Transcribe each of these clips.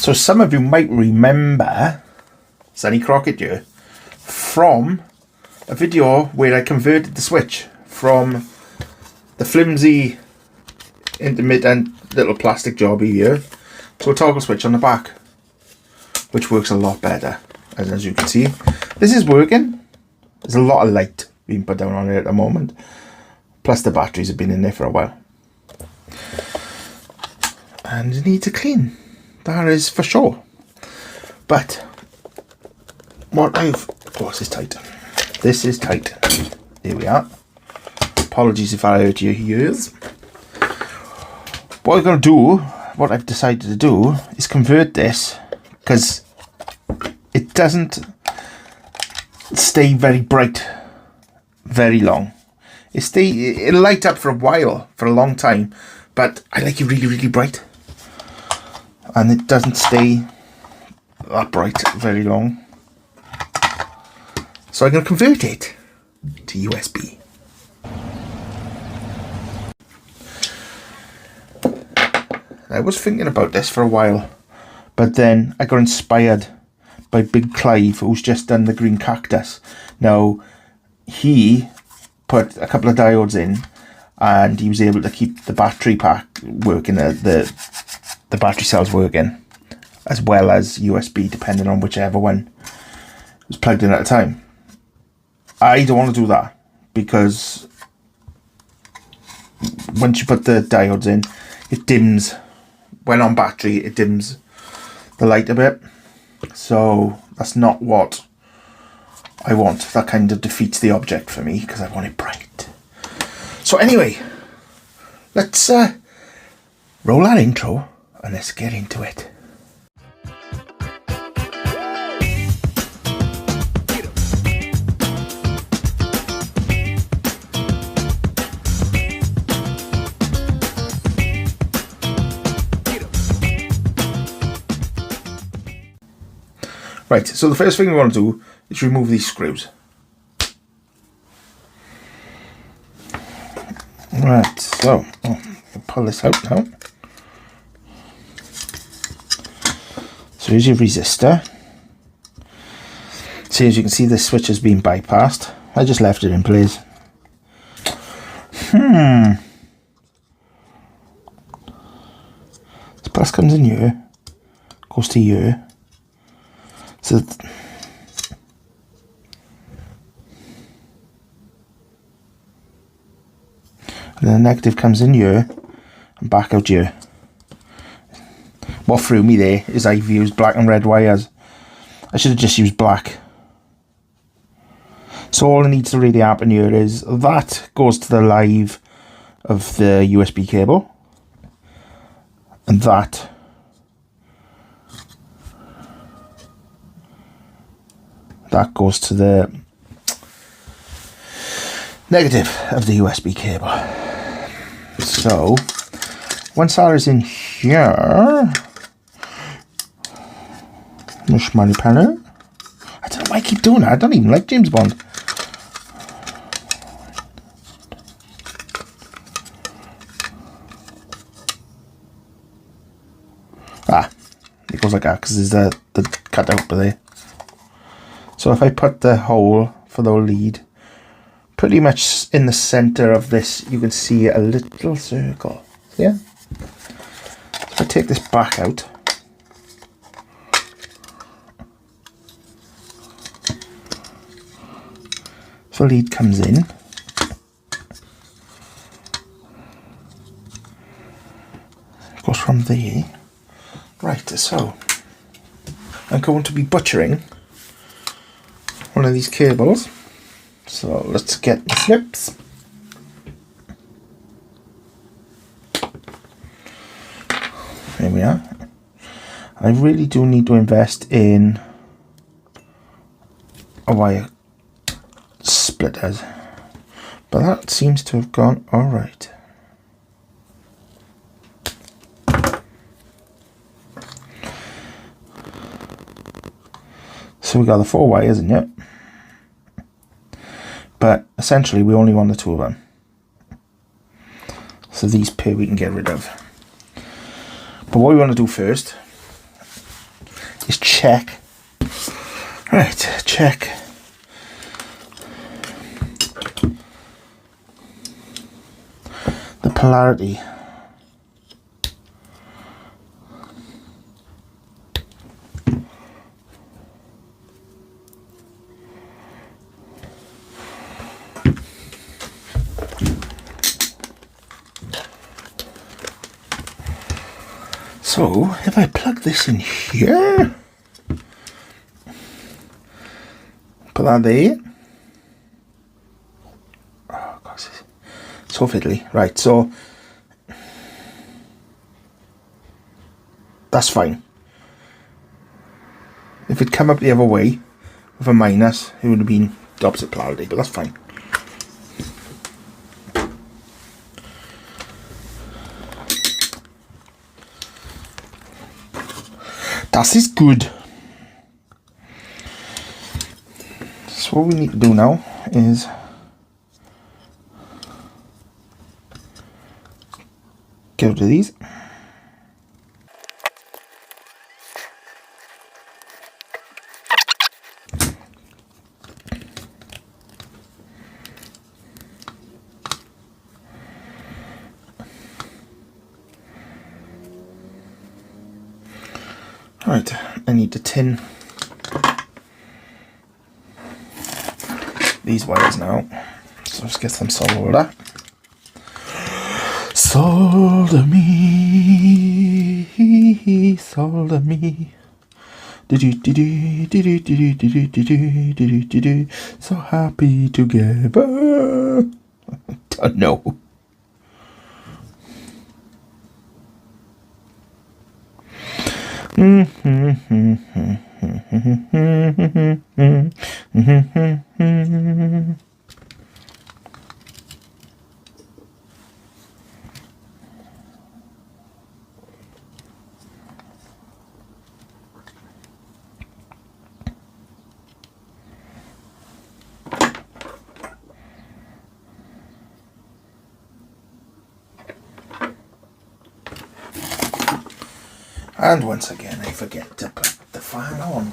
So some of you might remember Sonny Crockett here from a video where I converted the switch from the flimsy intermittent little plastic jobby here to a toggle switch on the back, which works a lot better. As you can see, this is working. There's a lot of light being put down on it at the moment, plus the batteries have been in there for a while, and you need to clean, that is for sure. But what I've, oh, this is tight. This is tight. There we are. Apologies if I hurt your ears. What I'm going to do, what I've decided to do, is convert this, because it doesn't stay very bright very long. It'll light up for a while, for a long time, but I like it really, really bright. And it doesn't stay that bright very long. So I'm going to convert it to USB. I was thinking about this for a while, but then I got inspired by Big Clive, who's just done the green cactus. Now, he put a couple of diodes in, and he was able to keep the battery pack working, the battery cells working, as well as USB, depending on whichever one was plugged in at the time. I don't want to do that, because once you put the diodes in, it dims. When on battery, it dims the light a bit. So that's not what I want. That kind of defeats the object for me, because I want it bright. So anyway, let's roll that intro and let's get into it. Right, so the first thing we want to do is remove these screws. Right, so we'll pull this out now. So here's your resistor. See, as you can see, this switch has been bypassed. I just left it in place. This plus comes in here, goes to here. So and then the negative comes in here and back out here. What threw me there is I've used black and red wires. I should have just used black. So all that needs to really happen here is that goes to the live of the USB cable, and that goes to the negative of the USB cable. So once that is in here, Mushmoney panel. I don't know why I keep doing that. I don't even like James Bond. It goes like that because there's the cutout there. So if I put the hole for the lead pretty much in the center of this, you can see a little circle. Yeah. If I take this back out, the lead comes in. It goes from there. Right, so I'm going to be butchering one of these cables. So let's get the snips. There we are. I really do need to invest in a wire splitters, but that seems to have gone all right. So we got the 4 wires in yet, but essentially we only want the 2 of them. So these pair we can get rid of. But what we want to do first is check. Right, check. The polarity. So, if I plug this in here, put that there. Oh, God, it's so fiddly. Right, so that's fine. If it'd come up the other way with a minus, it would have been the opposite polarity, but that's fine. That is good. So what we need to do now is get rid of these. Right, I need to tin these wires now. So let's get some solder. Solder me, solder me. So happy together. Don't know. And once again, I forget to put the fan on.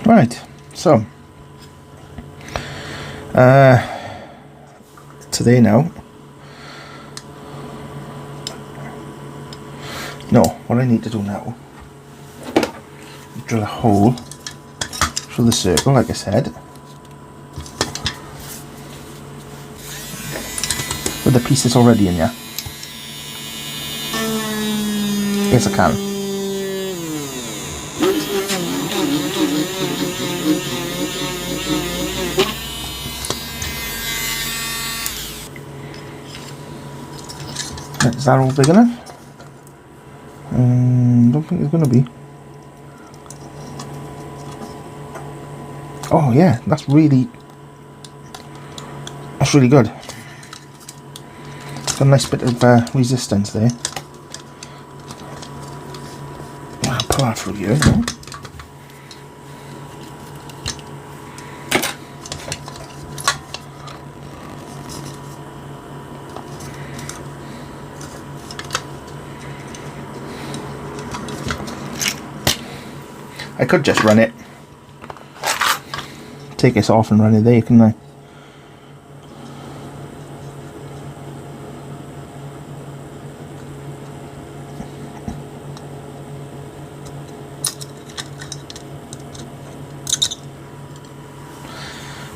Right, so today now, no, what I need to do now, drill a hole through the circle like I said, with the pieces already in here. Yes, I can. Is that all big enough? Don't think it's going to be. Oh yeah, that's really good. It's got a nice bit of resistance there. I'll pull that through here. No? I could just run it. Take this off and run it there, couldn't I?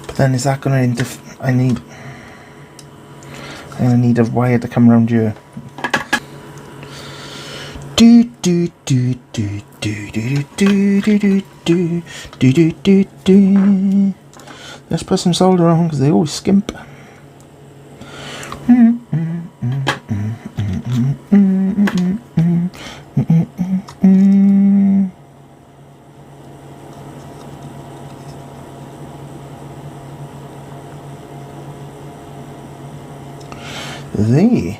But then is that going to interfere? I'm going to need a wire to come around here. Do do do do do do do do do do do do do. Let's put some solder on because they always skimp. there.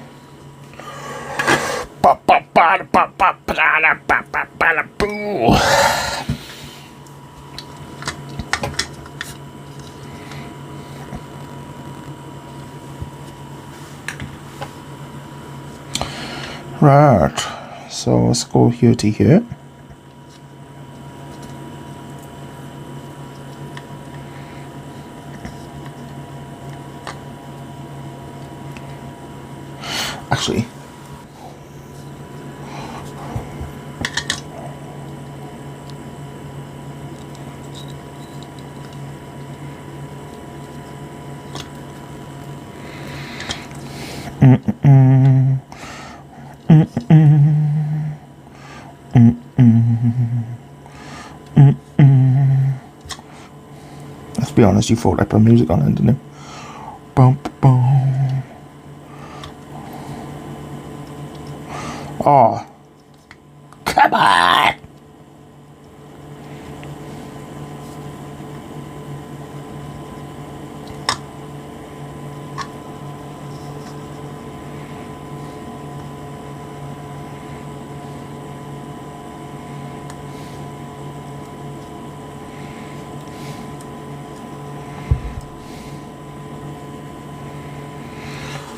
Right, so let's go here to here. Actually, let's be honest, you thought I put music on it, didn't you? Bum, bum. Oh, come on!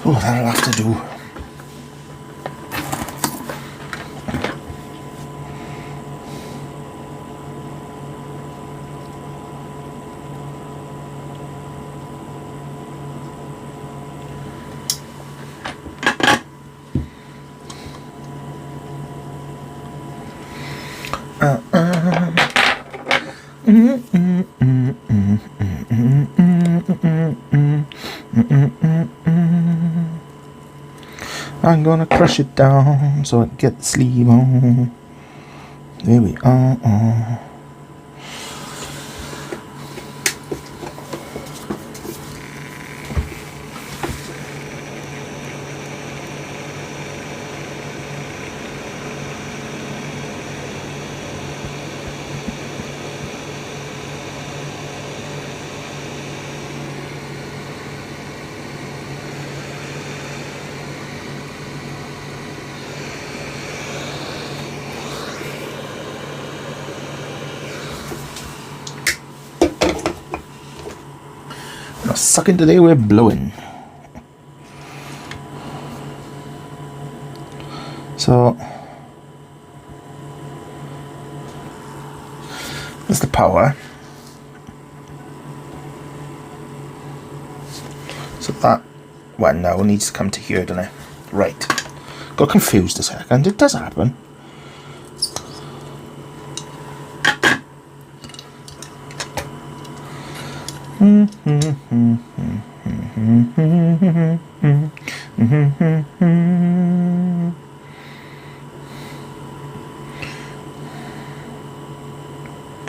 Oh, that'll have to do. I'm gonna crush it down so I can get the sleeve on. There we are. Sucking today, we're blowing. So that's the power. So that one now needs to come to here, doesn't it? Right. Got confused a second. It does happen.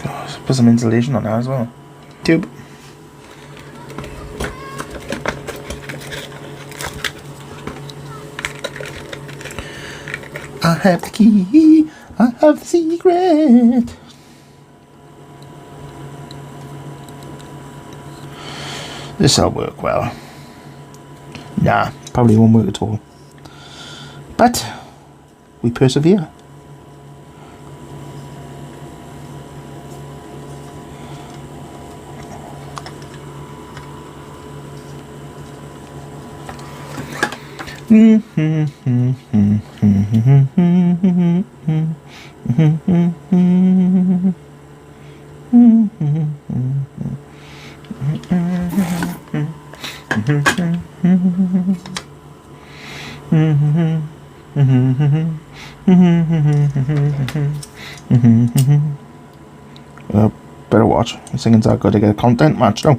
God, put some insulation on that as well. Tube. I have the key. I have the secret. This'll work well. Nah, probably won't work at all. But we persevere. Better watch. I'm singing that good to get a content match now.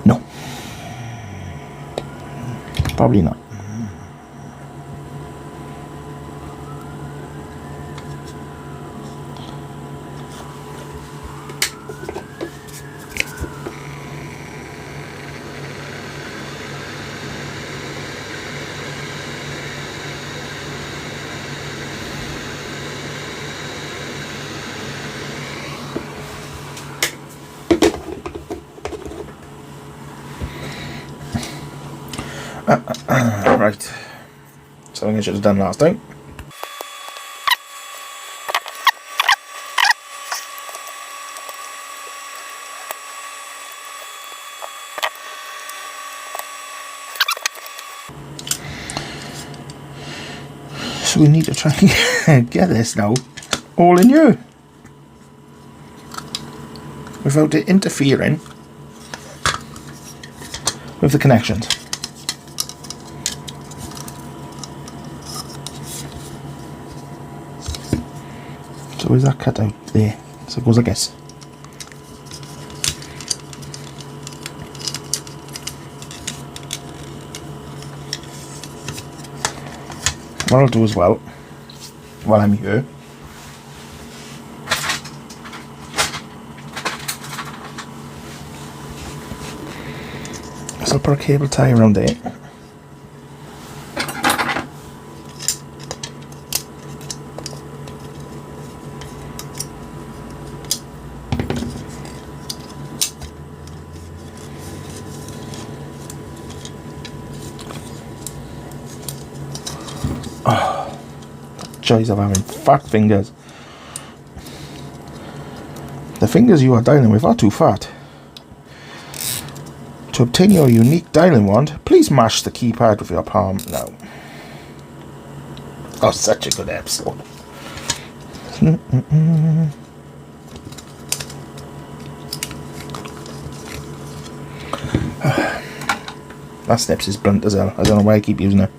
No. Probably not. Something I should have done last time. So we need to try and get this now all in here without it interfering with the connections. So is that cut out there? So it goes like this. What I'll do as well, while I'm here, is I'll put a cable tie around there. Joys of having fat fingers. The fingers you are dialing with are too fat. To obtain your unique dialing wand, please mash the keypad with your palm now. Oh, such a good episode. That snips is blunt as hell. I don't know why I keep using it.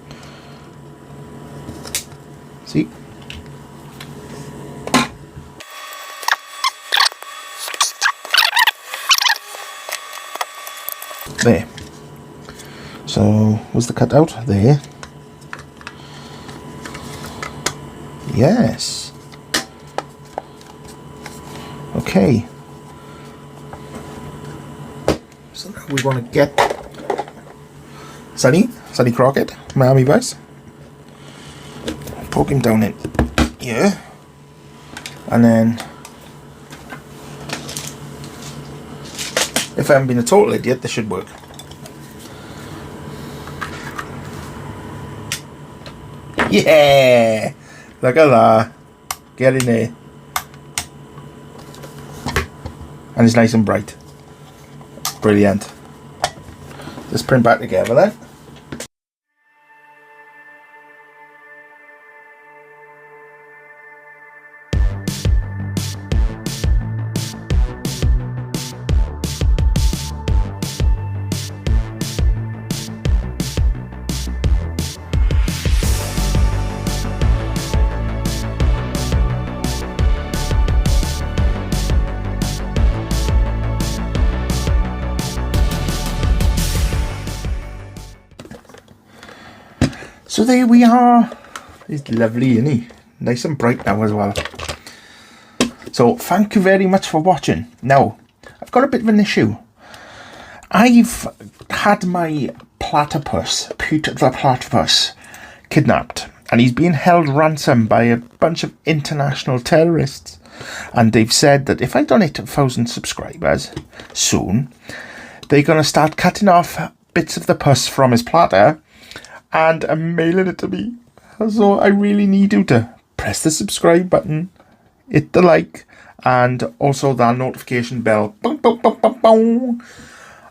See? There. So, was the cutout there? Yes. Okay. So now we want to get Sonny Crockett, my army base. Poke him down in here, and then if I haven't been a total idiot, this should work. Yeah, look at that. Get in there, and it's nice and bright. Brilliant. Let's print back together then. So there we are. It's lovely, isn't he? Nice and bright now as well. So thank you very much for watching. Now, I've got a bit of an issue. I've had my platypus, Pete the platypus, kidnapped. And he's being held ransom by a bunch of international terrorists. And they've said that if I donate 1,000 subscribers soon, they're going to start cutting off bits of the pus from his platter and mailing it to me. So I really need you to press the subscribe button, hit the like, and also that notification bell. Boom, boom, boom, boom, boom.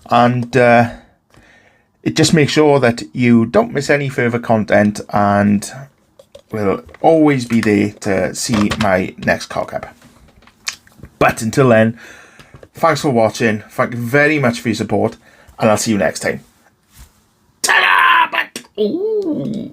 And it just makes sure that you don't miss any further content and will always be there to see my next cock-up. But until then, thanks for watching. Thank you very much for your support, and I'll see you next time. Ta-da! Ooh.